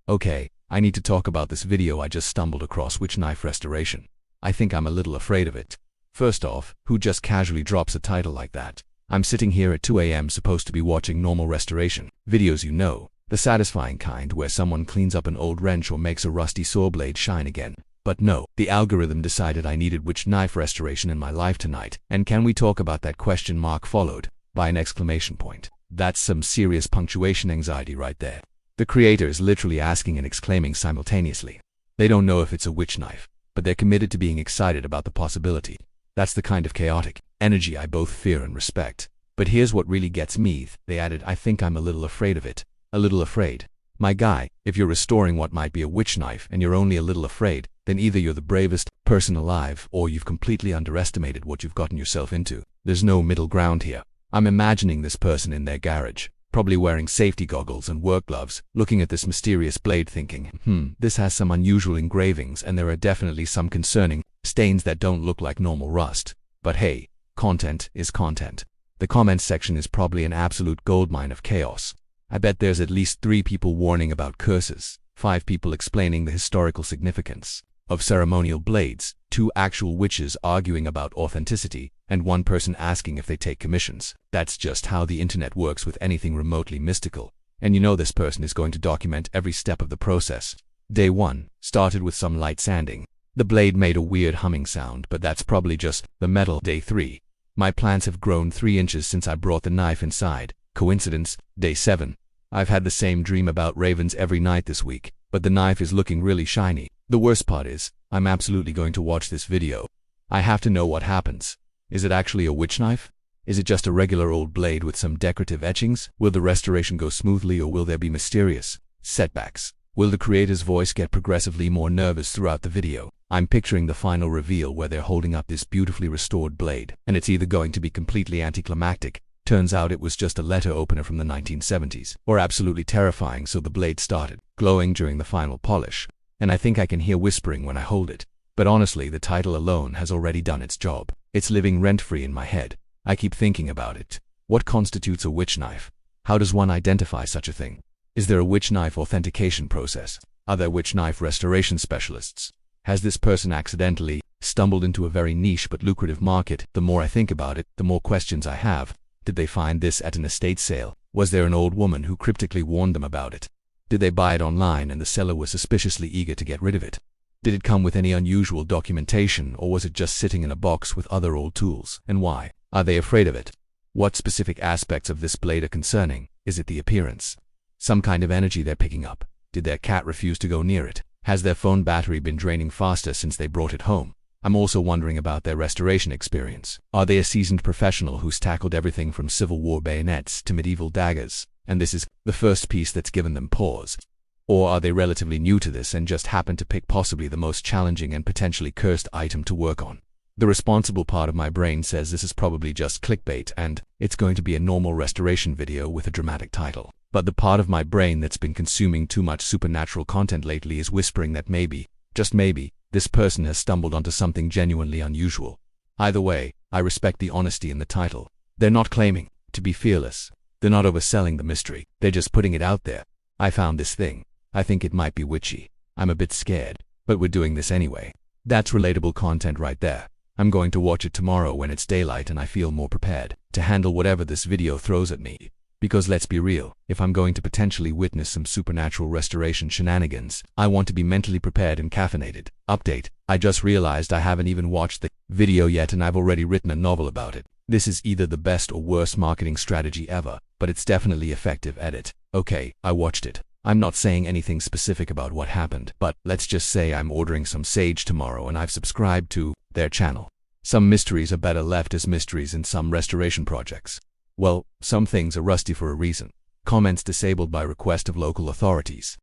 Okay, I need to talk about this video I just stumbled across, witch knife restoration. I think I'm a little afraid of it. First off, who just casually drops a title like that? I'm sitting here at 2 a.m. supposed to be watching normal restoration videos, you know, the satisfying kind where someone cleans up an old wrench or makes a rusty saw blade shine again. But no, the algorithm decided I needed witch knife restoration in my life tonight. And can we talk about that question mark followed by an exclamation point? That's some serious punctuation anxiety right there. The creator is literally asking and exclaiming simultaneously. They don't know if it's a witch knife, but they're committed to being excited about the possibility. That's the kind of chaotic energy I both fear and respect. But here's what really gets me. They added, I think I'm a little afraid of it. A little afraid. My guy, if you're restoring what might be a witch knife and you're only a little afraid, then either you're the bravest person alive or you've completely underestimated what you've gotten yourself into. There's no middle ground here. I'm imagining this person in their garage, probably wearing safety goggles and work gloves, looking at this mysterious blade thinking, this has some unusual engravings and there are definitely some concerning stains that don't look like normal rust. But hey, content is content. The comments section is probably an absolute goldmine of chaos. I bet there's at least 3 people warning about curses, 5 people explaining the historical significance of ceremonial blades, 2 actual witches arguing about authenticity, and 1 person asking if they take commissions. That's just how the internet works with anything remotely mystical. And you know this person is going to document every step of the process. Day 1 started with some light sanding. The blade made a weird humming sound, but that's probably just the metal. Day 3. My plants have grown 3 inches since I brought the knife inside. Coincidence? Day 7. I've had the same dream about ravens every night this week, but the knife is looking really shiny. The worst part is, I'm absolutely going to watch this video. I have to know what happens. Is it actually a witch knife? Is it just a regular old blade with some decorative etchings? Will the restoration go smoothly or will there be mysterious setbacks? Will the creator's voice get progressively more nervous throughout the video? I'm picturing the final reveal where they're holding up this beautifully restored blade, and it's either going to be completely anticlimactic, turns out it was just a letter opener from the 1970s, or absolutely terrifying, so the blade started glowing during the final polish. And I think I can hear whispering when I hold it. But honestly, the title alone has already done its job. It's living rent-free in my head. I keep thinking about it. What constitutes a witch knife? How does one identify such a thing? Is there a witch knife authentication process? Are there witch knife restoration specialists? Has this person accidentally stumbled into a very niche but lucrative market? The more I think about it, the more questions I have. Did they find this at an estate sale? Was there an old woman who cryptically warned them about it? Did they buy it online and the seller was suspiciously eager to get rid of it? Did it come with any unusual documentation, or was it just sitting in a box with other old tools? And why? Are they afraid of it? What specific aspects of this blade are concerning? Is it the appearance? Some kind of energy they're picking up? Did their cat refuse to go near it? Has their phone battery been draining faster since they brought it home? I'm also wondering about their restoration experience. Are they a seasoned professional who's tackled everything from Civil War bayonets to medieval daggers, and this is the first piece that's given them pause? Or are they relatively new to this and just happen to pick possibly the most challenging and potentially cursed item to work on? The responsible part of my brain says this is probably just clickbait and it's going to be a normal restoration video with a dramatic title. But the part of my brain that's been consuming too much supernatural content lately is whispering that maybe, just maybe, this person has stumbled onto something genuinely unusual. Either way, I respect the honesty in the title. They're not claiming to be fearless. They're not overselling the mystery. They're just putting it out there. I found this thing. I think it might be witchy. I'm a bit scared, but we're doing this anyway. That's relatable content right there. I'm going to watch it tomorrow when it's daylight and I feel more prepared to handle whatever this video throws at me. Because let's be real, if I'm going to potentially witness some supernatural restoration shenanigans, I want to be mentally prepared and caffeinated. Update: I just realized I haven't even watched the video yet and I've already written a novel about it. This is either the best or worst marketing strategy ever, but it's definitely effective at it. Okay, I watched it. I'm not saying anything specific about what happened, but let's just say I'm ordering some sage tomorrow and I've subscribed to their channel. Some mysteries are better left as mysteries in some restoration projects. Well, some things are rusty for a reason. Comments disabled by request of local authorities.